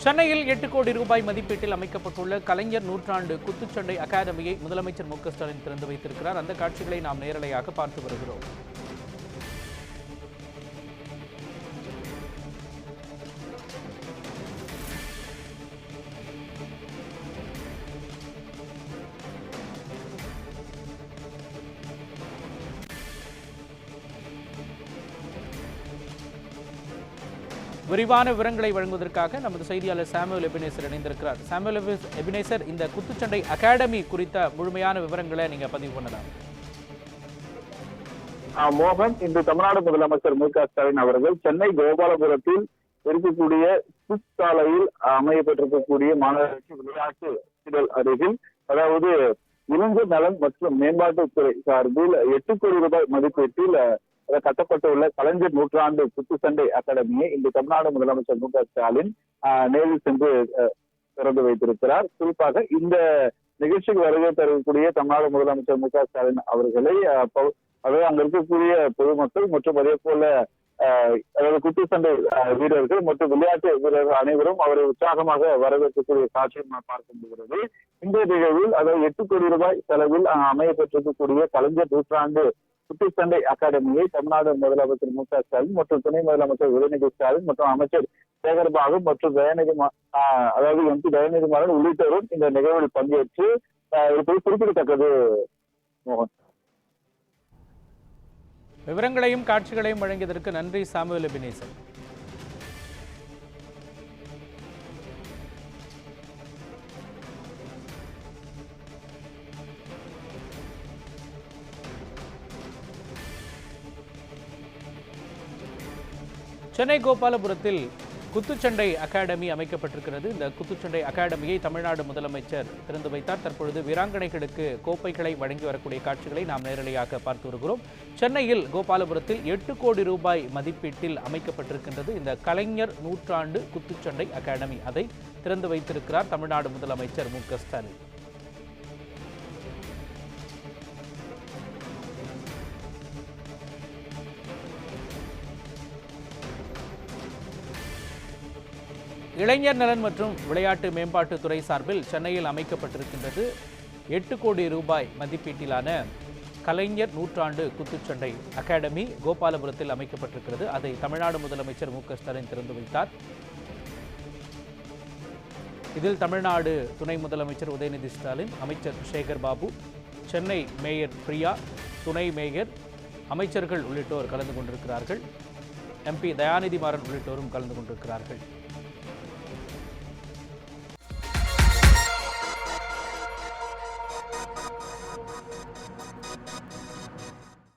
சென்னையில் 8 கோடி ரூபாய் மதிப்பீட்டில் அமைக்கப்பட்டுள்ள கலைஞர் நூற்றாண்டு குத்துச்சண்டை அகாடமியை முதலமைச்சர் மு.க.ஸ்டாலின் திறந்து வைத்திருக்கிறார். அந்த காட்சிகளை நாம் நேரலையாக பார்த்து வருகிறோம். விரிவான விவரங்களை வழங்குவதற்காக நமது செய்தியாளர் சாமுவேல் எபினேசர் இணைந்திருக்கிறார். சாமுவேல் எபினேசர், இந்த குத்துச்சண்டை அகாடமி குறித்த முழுமையான விவரங்களை நீங்க பதிவு பண்ணலாம். மோகன், இன்று தமிழ்நாடு முதலமைச்சர் மு.க.ஸ்டாலின் அவர்கள் சென்னை கோபாலபுரத்தில் இருக்கக்கூடிய ஸ்விஸ் சாலையில் அமையப்பட்டிருக்கக்கூடிய மாநகராட்சி விளையாட்டு திடல் அருகில், அதாவது இளைஞர் நலன் மற்றும் மேம்பாட்டுத்துறை சார்பில் 8 கோடி ரூபாய் மதிப்பீட்டில் கட்டப்பட்டுள்ள கலைஞர் நூற்றாண்டு குத்துச்சண்டை அகாடமியை இன்று தமிழ்நாடு முதலமைச்சர் மு.க.ஸ்டாலின் நேரில் சென்று திறந்து வைத்திருக்கிறார். குறிப்பாக இந்த நிகழ்ச்சிக்கு வருகை தரக்கூடிய தமிழ்நாடு முதலமைச்சர் மு.க.ஸ்டாலின் அவர்களை அதாவது அங்க இருக்கக்கூடிய பொதுமக்கள் மற்றும் அதே போல அதாவது குத்துச்சண்டை வீரர்கள் மற்றும் விளையாட்டு வீரர்கள் அனைவரும் அவரை உற்சாகமாக வரவேற்கக்கூடிய காட்சியை பார்க்க முடிகிறது. இந்த நிகழ்வில் அதாவது 8 கோடி ரூபாய் செலவில் அமையப்பட்டிருக்கக்கூடிய கலைஞர் நூற்றாண்டு குத்துச்சண்டை அகாடமியை தமிழ்நாடு முதலமைச்சர் மு.க.ஸ்டாலின் மற்றும் துணை முதலமைச்சர் உதயநிதி ஸ்டாலின் மற்றும் அமைச்சர் சேகர்பாபு மற்றும் அதாவது MP தயாநிதி மாறன் உள்ளிட்டோரும் இந்த நிகழ்வில் பங்கேற்று இருப்பது குறிப்பிடத்தக்கது. மோகன், விவரங்களையும் காட்சிகளையும் வழங்கியதற்கு நன்றி சாமுவேல் எபினேசர். சென்னை கோபாலபுரத்தில் குத்துச்சண்டை அகாடமி அமைக்கப்பட்டிருக்கிறது. இந்த குத்துச்சண்டை அகாடமியை தமிழ்நாடு முதலமைச்சர் திறந்து வைத்தார். தற்பொழுது வீராங்கனைகளுக்கு கோப்பைகளை வழங்கி வரக்கூடிய காட்சிகளை நாம் நேரடியாக பார்த்து வருகிறோம். சென்னையில் கோபாலபுரத்தில் 8 கோடி ரூபாய் மதிப்பீட்டில் அமைக்கப்பட்டிருக்கின்றது இந்த கலைஞர் நூற்றாண்டு குத்துச்சண்டை அகாடமி. அதை திறந்து வைத்திருக்கிறார் தமிழ்நாடு முதலமைச்சர் மு.க.ஸ்டாலின். இளைஞர் நலன் மற்றும் விளையாட்டு மேம்பாட்டுத்துறை சார்பில் சென்னையில் அமைக்கப்பட்டிருக்கின்றது 8 கோடி ரூபாய் மதிப்பீட்டிலான கலைஞர் நூற்றாண்டு குத்துச்சண்டை அகாடமி கோபாலபுரத்தில் அமைக்கப்பட்டிருக்கிறது. அதை தமிழ்நாடு முதலமைச்சர் மு.க.ஸ்டாலின் திறந்து வைத்தார். இதில் தமிழ்நாடு துணை முதலமைச்சர் உதயநிதி ஸ்டாலின், அமைச்சர் சேகர்பாபு, சென்னை மேயர் பிரியா, துணை மேயர், அமைச்சர்கள் உள்ளிட்டோர் கலந்து கொண்டிருக்கிறார்கள். MP தயாநிதி மாறன் உள்ளிட்டோரும் கலந்து கொண்டிருக்கிறார்கள்.